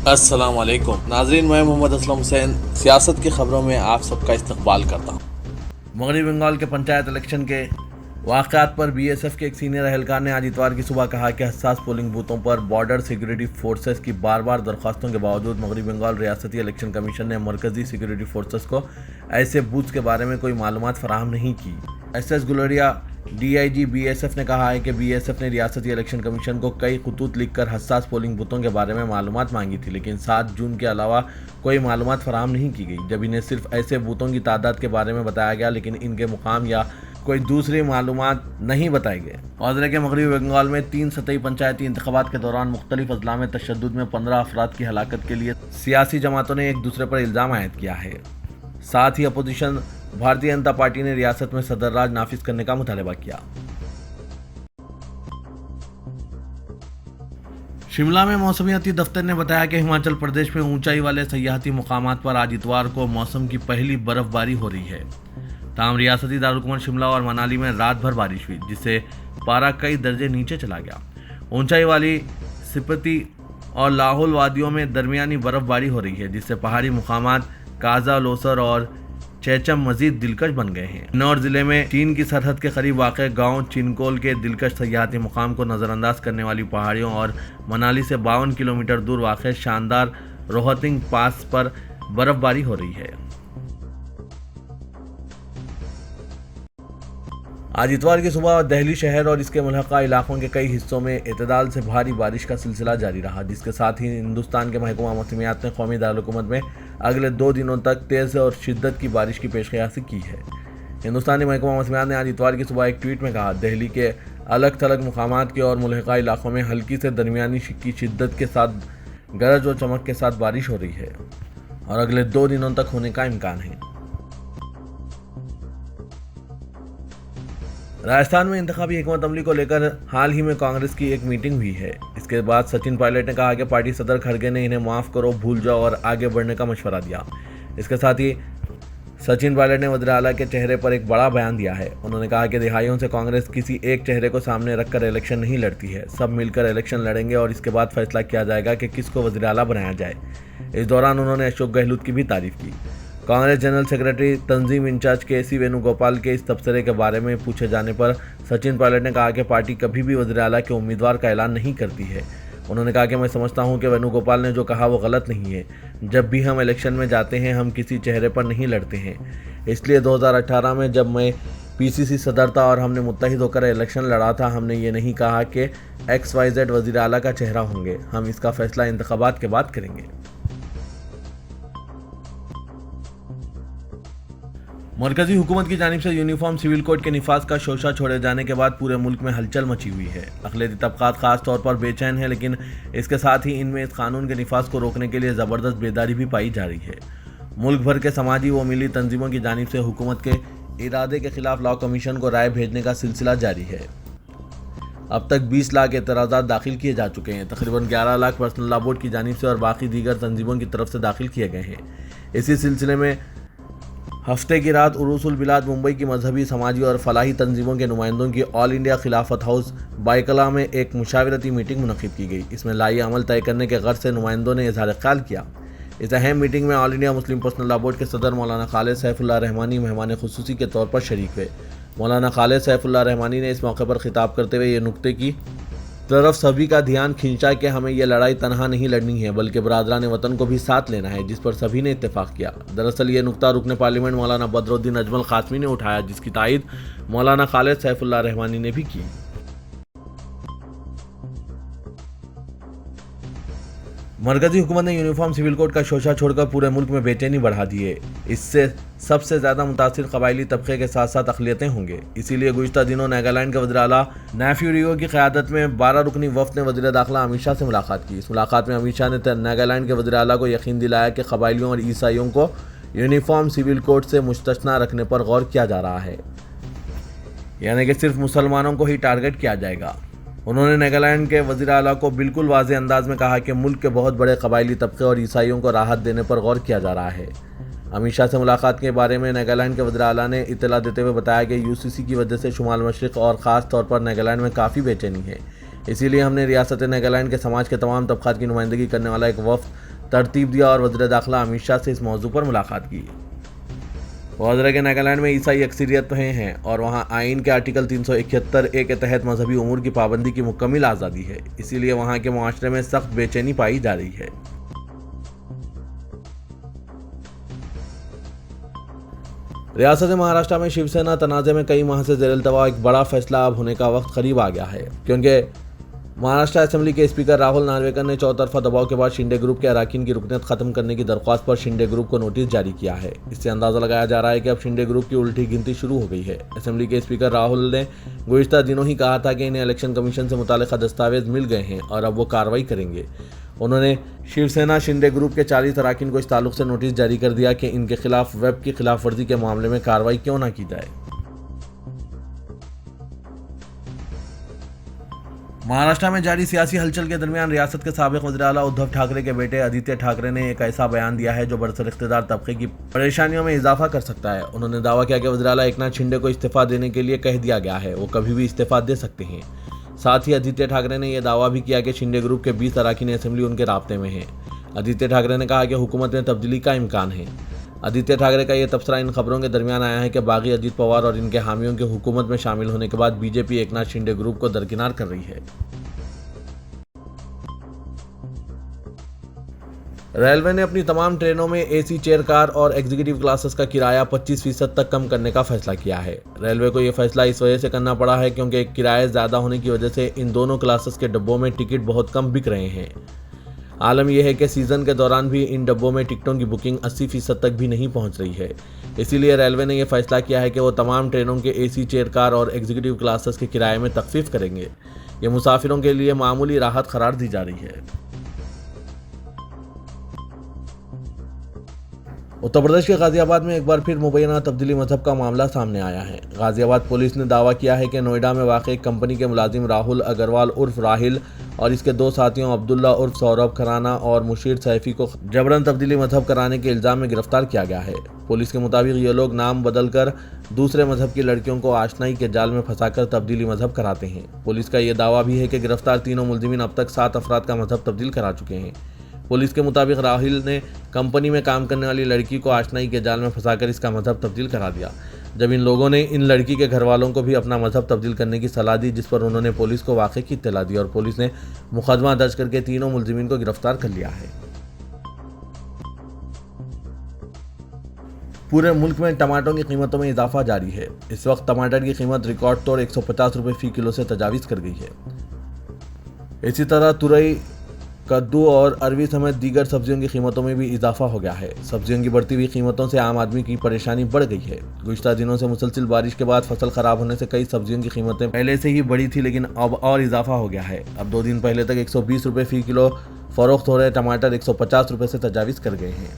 अस्सलाम वालेकुम नाज़रीन, मैं मोहम्मद असलम हुसैन सियासत की खबरों में आप सबका इस्तकबाल करता हूँ। मगरबी बंगाल के पंचायत इलेक्शन के वाक़यात पर बीएसएफ के एक सीनियर एहलकार ने आज इतवार की सुबह कहा कि हसास पोलिंग बूथों पर बॉर्डर सिक्योरिटी फोर्सेस की बार बार दरख्वास्तों के बावजूद मगरबी बंगाल रियासती इलेक्शन कमीशन ने मरकजी सिक्योरिटी फोर्सेस को ऐसे बूथ्स के बारे में कोई मालूमात फराहम नहीं की। एसएस गुलेरिया डीआईजी बीएसएफ ने कहा है कि बीएसएफ ने रियासती इलेक्शन कमीशन को कई खतूत लिखकर हसास पोलिंग बूथों के बारे में मालूमात मांगी थी, लेकिन 7 जून के अलावा कोई मालूमात फराहम नहीं की गई। जब इन्हें सिर्फ ऐसे बूथों की तादाद के बारे में बताया गया, लेकिन इनके मुकाम या कोई दूसरी मालूमात नहीं बताए गए। और के मगरबी बंगाल में 3 सतही पंचायती इंतखाबात के दौरान मुख्तलिफ अजला में तशद्दुद में 15 अफराद की हलाकत के लिए सियासी जमातों ने एक दूसरे पर इल्ज़ाम आयद किया है। साथ ही अपोजिशन भारतीय जनता पार्टी ने रियासत में सदर राज नाफिज करने का मुतालबा किया। शिमला में मौसमियाती दफ्तर ने बताया कि हिमाचल प्रदेश में ऊंचाई वाले सयाहती मुकामात पर आज इतवार को मौसम की पहली बर्फबारी हो रही है। ताहम रियासती दारुलकुमत शिमला और मनाली में रात भर बारिश हुई, जिससे पारा कई दर्जे नीचे चला गया। ऊंचाई वाली स्पीति और लाहौल वादियों में दरमियानी बर्फबारी हो रही है, जिससे पहाड़ी मुकामात काजा, लोसर और चैचम मजीद दिलकश बन गए हैं। किन्नौर जिले में चीन की सरहद के करीब वाक़ गांव चिनकोल के दिलकश सयाहती मुकाम को नज़रअंदाज करने वाली पहाड़ियों और मनाली से 52 किलोमीटर दूर वाक़ शानदार रोहतिंग पास पर बर्फबारी हो रही है। आज इतवार की सुबह दिल्ली शहर और इसके मुल्हक़ा इलाकों के कई हिस्सों में एतदाल से भारी बारिश का सिलसिला जारी रहा, जिसके साथ ही हिंदुस्तान के महकमा मौसमियात ने कौमी दारुलकुमत में अगले 2 दिनों तक तेज़ और शिद्दत की बारिश की पेशकयासी की है। हिंदुस्तानी महकमा मौसमियात ने आज इतवार की सुबह एक ट्वीट में कहा, दिल्ली के अलग थलग मुकामात के और मुल्हक़ा इलाकों में हल्की से दरमियानी की शिद्दत के साथ गरज और चमक के साथ बारिश हो रही है और अगले 2 दिनों तक होने का इम्कान है। राजस्थान में इंतखाबी हिकमत अमली को लेकर हाल ही में कांग्रेस की एक मीटिंग हुई है। इसके बाद सचिन पायलट ने कहा कि पार्टी सदर खड़गे ने इन्हें माफ़ करो, भूल जाओ और आगे बढ़ने का मशवरा दिया। इसके साथ ही सचिन पायलट ने वज़ीर आला के चेहरे पर एक बड़ा बयान दिया है। उन्होंने कहा कि दिहाइयों से कांग्रेस किसी एक चेहरे को सामने रखकर इलेक्शन नहीं लड़ती है, सब मिलकर इलेक्शन लड़ेंगे और इसके बाद फैसला किया जाएगा कि किसको वज़ीर आला बनाया जाए। इस दौरान उन्होंने अशोक गहलोत की भी तारीफ की। कांग्रेस जनरल सेक्रेटरी तंजीम इंचार्ज के वेणुगोपाल के इस तबसरे के बारे में पूछे जाने पर सचिन पायलट ने कहा कि पार्टी कभी भी वज़ीर आला के उम्मीदवार का ऐलान नहीं करती है। उन्होंने कहा कि मैं समझता हूं कि वेणुगोपाल ने जो कहा वो गलत नहीं है। जब भी हम इलेक्शन में जाते हैं हम किसी चेहरे पर नहीं लड़ते हैं, इसलिए 2018 में जब मैं पीसीसी सदर था और हमने मुत्तहिद होकर इलेक्शन लड़ा था, हमने ये नहीं कहा कि XYZ वज़ीर आला का चेहरा होंगे। हम इसका फैसला इंतखाबात के बाद करेंगे। मरकजी हुकूमत की जानिब से यूनिफॉर्म सिविल कोड के निफाज का शोशा छोड़े जाने के बाद पूरे मुल्क में हलचल मची हुई है। अक़लियती तबक़ात ख़ास तौर पर बेचैन है, लेकिन इसके साथ ही इनमें इस कानून के निफाज को रोकने के लिए ज़बरदस्त बेदारी भी पाई जा रही है। मुल्क भर के समाजी व मिली तंजीमों की जानिब से हुकूमत के इरादे के खिलाफ लॉ कमीशन को राय भेजने का सिलसिला जारी है। अब तक 20 लाख एतराज़ात दाखिल किए जा चुके हैं। तकरीबन 11 लाख पर्सनल लॉ बोर्ड की जानिब से और बाकी दीगर तंजीमों की तरफ से दाखिल किए गए हैं। इसी सिलसिले में हफ्ते की रात उरूसुल बिलाद मुंबई की मजहबी, समाजी और फलाही तंजीमों के नुमाइंदों की ऑल इंडिया खिलाफत हाउस बाइकला में एक मुशावरती मीटिंग मुनक़िद की गई। इसमें लाही अमल तय करने के गर्ज से नुमाइंदों ने इज़हार ख्याल किया। इस अहम मीटिंग में all India Muslim personal law board के सदर मौलाना खालिद सैफुल्लाह रहमानी मेहमान खुसूसी के तौर पर शरीक हुए। मौलाना खालिद सैफुल्लाह रहमानी ने इस मौके पर खिताब करते हुए ये नुक्ते की तरफ सभी का ध्यान खींचा कि हमें यह लड़ाई तनहा नहीं लड़नी है, बल्कि बरादरान वतन को भी साथ लेना है, जिस पर सभी ने इत्तेफाक किया। दरअसल ये नुक्ता रुकन पार्लियामेंट मौलाना बदरुद्दीन अजमल कासमी ने उठाया, जिसकी तायद मौलाना खालिद सैफुल्लाह रहमानी ने भी की। मरकजी हुकूमत ने यूनिफॉर्म सिविल कोड का शोशा छोड़कर पूरे मुल्क में बेचैनी बढ़ा दी है। इससे सबसे ज़्यादा मुतासिर कबायली तबके के साथ साथ अक़लियतें होंगे। इसीलिए गुज़िश्ता दिनों नागालैंड के वज़ीर आला नेफ्यू रियो की क़यादत में 12 रुकनी वफ़द ने वज़ीर दाखिला अमित शाह से मुलाकात की। इस मुलाकात में अमित शाह ने नागालैंड के वज़ीर आला को यकीन दिलाया कि कबायलियों और ईसाइयों को यूनिफॉर्म सिविल कोड से मुस्तस्ना रखने पर गौर किया जा रहा है, यानी कि सिर्फ मुसलमानों को ही टारगेट किया जाएगा। उन्होंने नागालैंड के वज़ीर आला को बिल्कुल वाज़ेह अंदाज में कहा कि मुल्क के बहुत बड़े कबायली तबके और ईसाइयों को राहत देने पर गौर किया जा रहा है। अमित शाह से मुलाकात के बारे में नागालैंड के वज़ीर आला ने इत्तला देते हुए बताया कि यूसीसी की वजह से शुमाल मशरिक़ और ख़ास तौर पर नागालैंड में काफ़ी बेचैनी है। इसीलिए हमने रियासत नागालैंड के समाज के तमाम तबक़ात की नुमाइंदगी करने वाला एक वफ़द तरतीब दिया और वज़ीर दाखिला अमित शाह से इस मौजू पर मुलाकात की। वज़ीर के नागालैंड में ईसाई अक्सरियत में हैं और वहां आइन के आर्टिकल 371 ए के तहत मजहबी उमूर की पाबंदी की मुकम्मल आज़ादी है, इसीलिए वहां के मुआशरे में सख्त बेचैनी पाई जा रही है। रियासत महाराष्ट्र में शिवसेना तनाज़े में कई माह से ज़ेर-ए-इल्तवा एक बड़ा फैसला अब होने का वक्त करीब आ गया है, क्योंकि महाराष्ट्र असेंबली के स्पीकर राहुल नार्वेकर ने चौतरफा दबाव के बाद शिंदे ग्रुप के अराकीन की रुकनीत खत्म करने की दरख्वास्त पर शिंदे ग्रुप को नोटिस जारी किया है। इससे अंदाजा लगाया जा रहा है कि अब शिंदे ग्रुप की उल्टी गिनती शुरू हो गई है। असेंबली के स्पीकर राहुल ने गुज़िश्ता दिनों ही कहा था कि इन्हें इलेक्शन कमीशन से मुताल्लिक़ा दस्तावेज मिल गए हैं और अब वो कार्रवाई करेंगे। उन्होंने शिवसेना शिंदे ग्रुप के 40 अराकीन को इस ताल्लुक से नोटिस जारी कर दिया कि इनके खिलाफ वेब की खिलाफ वर्जी के मामले में कार्रवाई क्यों ना की जाए। महाराष्ट्र में जारी सियासी हलचल के दरमियान रियासत के साबिक वज़ीर आला उद्धव ठाकरे के बेटे आदित्य ठाकरे ने एक ऐसा बयान दिया है जो बरसर इख्तिदार तबके की परेशानियों में इजाफा कर सकता है। उन्होंने दावा किया कि वज़ीर आला एकनाथ शिंदे को इस्तीफा देने के लिए कह दिया गया है, वो कभी भी इस्तीफा दे सकते हैं। साथ ही आदित्य ठाकरे ने यह दावा भी किया कि शिंदे ग्रुप के 20 अराकीन असेंबली उनके राब्ते में हैं। आदित्य ठाकरे ने कहा कि हुकूमत में तब्दीली का इम्कान है। आदित्य ठाकरे का यह तबसरा इन खबरों के दरमियान आया है कि बागी अजीत पवार और इनके हामियों के हुकूमत में शामिल होने के बाद बीजेपी एकनाथ शिंदे ग्रुप को दरकिनार कर रही है। रेलवे ने अपनी तमाम ट्रेनों में एसी चेयर कार और एग्जीक्यूटिव क्लासेस का किराया 25% तक कम करने का फैसला किया है। रेलवे को यह फैसला इस वजह से करना पड़ा है क्योंकि किराए ज़्यादा होने की वजह से इन दोनों क्लासेस के डब्बों में टिकट बहुत कम बिक रहे हैं। आलम यह है कि सीज़न के दौरान भी इन डब्बों में टिकटों की बुकिंग 80% तक भी नहीं पहुंच रही है। इसीलिए रेलवे ने यह फैसला किया है कि वो तमाम ट्रेनों के एसी चेयर कार और एग्जीक्यूटिव क्लासेस के किराए में तखफीफ करेंगे। ये मुसाफिरों के लिए मामूली राहत करार दी जा रही है। उत्तर प्रदेश के गाजियाबाद में एक बार फिर मुबैना तब्दीली मजहब का मामला सामने आया है। गाजियाबाद पुलिस ने दावा किया है कि नोएडा में वाक़ एक कंपनी के मुलाजिम राहुल अग्रवाल उर्फ राहिल और इसके 2 साथियों अब्दुल्ला उर्फ सौरभ खराना और मुशीर सैफी को जबरन तब्दीली मजहब कराने के इल्ज़ाम में गिरफ्तार किया गया है। पुलिस के मुताबिक ये लोग नाम बदलकर दूसरे मजहब की लड़कियों को आशनाई के जाल में फंसाकर तब्दीली मजहब कराते हैं। पुलिस का यह दावा भी है कि गिरफ्तार तीनों मुलजिमीन अब तक 7 अफराद का मजहब तब्दील करा चुके हैं। पुलिस के मुताबिक राहिल ने कंपनी में काम करने वाली लड़की को आशनाई के जाल में फंसाकर इसका मजहब तब्दील करा दिया। जब इन लोगों ने इन लड़की के घर वालों को भी अपना मजहब तब्दील करने की सलाह दी, जिस पर उन्होंने पुलिस को वाक़े की इत्तला दी और पुलिस ने मुकदमा दर्ज करके तीनों मुलजिमीन को गिरफ्तार कर लिया है। पूरे मुल्क में टमाटरों की कीमतों में इजाफा जारी है। इस वक्त टमाटर की कीमत रिकॉर्ड तोड़ 150 रुपये फ़ी किलो से तजावीज़ कर गई है। इसी तरह तुरई, कद्दू और अरवी समेत दीगर सब्जियों की कीमतों में भी इजाफा हो गया है। सब्जियों की बढ़ती हुई कीमतों से आम आदमी की परेशानी बढ़ गई है। गुज़िश्ता दिनों से मुसलसल बारिश के बाद फसल खराब होने से कई सब्जियों की कीमतें पहले से ही बढ़ी थी, लेकिन अब और इजाफा हो गया है। अब 2 दिन पहले तक 120 रुपये फ़ी किलो फरोख्त हो रहे टमाटर 150 रुपये से तजावीज़ कर गए हैं।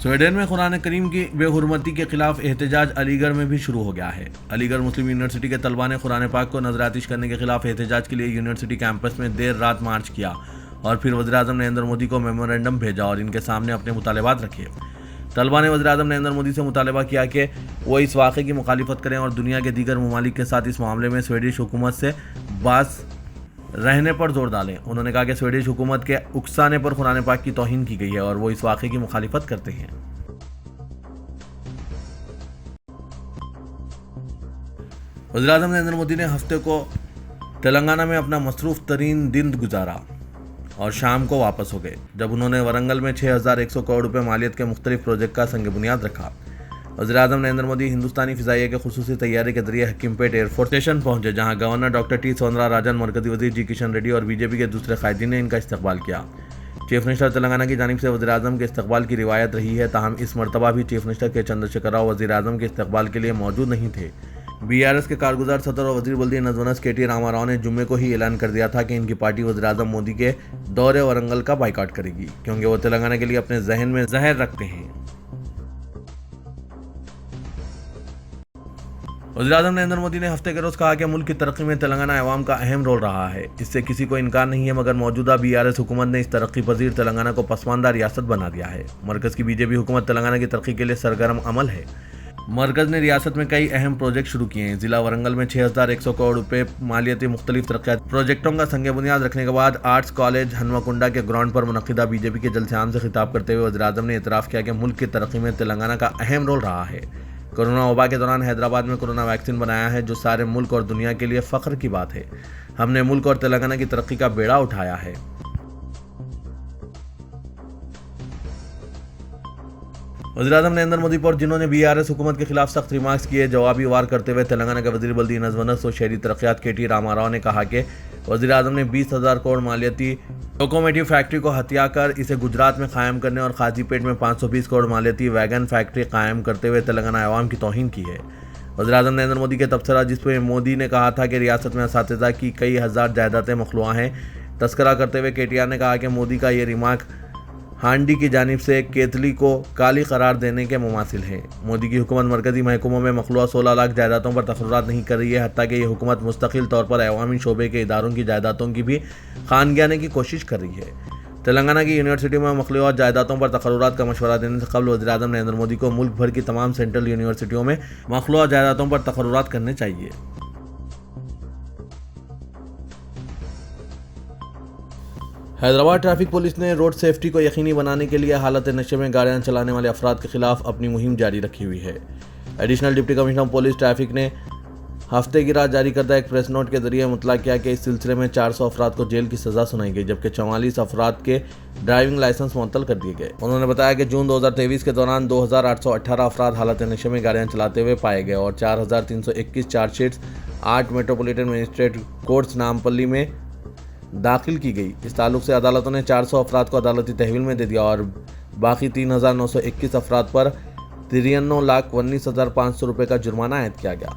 स्वीडन में कुरान करीम की बेहुरमती के खिलाफ एहतजाज अलीगढ़ में भी शुरू हो गया है। अलीगढ़ मुस्लिम यूनिवर्सिटी के तलबा ने कुरान पाक को नजर आतिश करने के खिलाफ एहतजाज के लिए यूनिवर्सिटी कैंपस में देर रात मार्च किया और फिर वज़ीर आज़म नरेंद्र मोदी को मेमोरेंडम भेजा और इनके सामने अपने मुतालबात रखे। तलबा ने वज़ीर आज़म नरेंद्र मोदी से मुतालबा किया कि वो इस वाक़े की मुखालिफत करें और दुनिया के दीगर ममालिक के साथ इस मामले में स्वीडिश हुकूमत से बास रहने पर जोर डालें। उन्होंने कहा कि स्वीडिश हुकूमत के उकसाने पर कुरान पाक की तौहीन की गई है और वो इस वाक़े की मुखालिफत करते हैं। वज़ीर आज़म नरेंद्र मोदी ने हफ्ते को तेलंगाना में अपना मसरूफ़ तरीन दिन गुजारा और शाम को वापस हो गए, जब उन्होंने वरंगल में 6100 करोड़ रुपये मालियत के मुख्तलिफ प्रोजेक्ट का संग बुनियाद रखा। वज़ीर आज़म नरेंद्र मोदी हिंदुस्तानी फ़िज़ाइया के खुसूसी तैयारी के जरिए हकीमपेट एयरफोर्स स्टेशन पहुंचे, जहां गवर्नर डॉक्टर टी सौंदरराजन, मरकज़ी वज़ीर जी किशन रेड्डी और बीजेपी के दूसरे कायदीन ने इनका इस्तकबाल किया। चीफ मिनिस्टर तेलंगाना की जानिब से वज़ीर आज़म के इस्तकबाल की रिवायत रही है, ताहम इस मरतबा भी चीफ मिनिस्टर के चंद्रशेखर राव वज़ीर आज़म के इस्तकबाल के लिए मौजूद नहीं थे। बीआरएस के कारगुजार सदर और वज़ीर बल्दी नज़वनस के टी रामाराव ने जुम्मे को ही ऐलान कर दिया था कि इनकी पार्टी वज़ीर आज़म मोदी के दौरे वरंगल का बाइकआउट करेगी, क्योंकि वो तेलंगाना के लिए अपने जहन में जहर रखते हैं। वज़ीर आज़म नरेंद्र मोदी ने हफ्ते के रोज़ कहा कि मुल्क की तरक्की में तेलंगाना अवाम का अहम रोल रहा है, इससे किसी को इनकार नहीं है, मगर मौजूदा बीआरएस हुकूमत ने इस तरक्की पजीर तेलंगाना को पसमानदा रियासत बना दिया है। मरकज़ की बीजेपी हुकूमत तेलंगाना की तरक्की के लिए सरगर्म अमल है। मरकज ने रियासत में कई अहम प्रोजेक्ट शुरू किए हैं। जिला वरंगल में 6100 करोड़ रुपए मालियती मुख्तलिफ तरक्याती प्रोजेक्टों का संग बुनियाद रखने के बाद आर्ट्स कॉलेज हनुमाकुंडा के ग्राउंड पर मुनक्किदा बीजेपी के जलसे से खिताब करते हुए वज़ीर-ए-आज़म ने इतराफ़ किया कि मुल्क की तरक्की में तेलंगाना का अहम रोल रहा है। कोरोना वबा के दौरान हैदराबाद में कोरोना वैक्सीन बनाया है, जो सारे मुल्क और दुनिया के लिए फ़ख्र की बात है। हमने मुल्क और तेलंगाना की तरक्की का बेड़ा उठाया है। वज़ीर-ए-आज़म नरेंद्र मोदी पर जिन्होंने बीआरएस हुकूमत के खिलाफ सख्त रिमार्क्स किए, जवाबी वार करते हुए तेलंगाना के वज़ीर बल्दी नज़्म और शहरी तरक्यात केटी रामाराव ने कहा कि वज़ीर-ए-आज़म ने 20,000 करोड़ मालियती लोकोमोटिव फैक्ट्री को हत्या कर इसे गुजरात में कायम करने और काजीपेट में 520 करोड़ मालियती वैगन फैक्ट्री कायम करते हुए तेलंगाना अवाम की तौहीन की है। वज़ीर-ए-आज़म नरेंद्र मोदी के तबसरा, जिसमें मोदी ने कहा था कि रियासत में असातिज़ा की कई हज़ार जायदादें मखलूआ हैं, तस्करा करते हुए केटीआर ने कहा कि मोदी का ये रिमार्क हांडी की जानिब से केतली को काली करार देने के मुमासिल है। मोदी की हुकूमत मरकजी महकमों में मखलूआ 16 लाख जायदादों पर तकर्रुरात नहीं कर रही है, हत्ता कि ये हुकूमत मुस्तकिल तौर पर अवामी शोबे के इदारों की जायदादों की भी खानगियाने की कोशिश कर रही है। तेलंगाना की यूनिवर्सिटी में मखलूआ जायदादों पर तकर्रुरात का मशवरा देने से कबल वज़ीर-ए-आज़म नरेंद्र मोदी को मुल्क भर की तमाम सेंट्रल यूनिवर्सिटियों में मखलूआ जायदादों पर तकर्रुरात करने चाहिए। हैदराबाद ट्रैफिक पुलिस ने रोड सेफ्टी को यकीनी बनाने के लिए हालत नशे में गाड़ियां चलाने वाले अफराद के खिलाफ अपनी मुहिम जारी रखी हुई है। Additional deputy commissioner police traffic ने हफ्ते की रात जारी करता एक प्रेस नोट के जरिए मुतला किया कि इस सिलसिले में 400 अफराद को जेल की सज़ा सुनाई गई, जबकि 44 अफराद के ड्राइविंग लाइसेंस मुअत्तल कर दिए गए। उन्होंने बताया कि जून 2023 के दौरान 2818 अफराद हालत नशे में गाड़ियां चलाते हुए पाए गए और 4321 chargesheets 8 metropolitan magistrate courts Nampally में दाखिल की गई। इस ताल्लुक से अदालतों ने 400 अफराद को अदालती तहवील में दे दिया और बाकी 3921 अफराद पर 93,19,500 रुपये का जुर्माना आयद किया गया।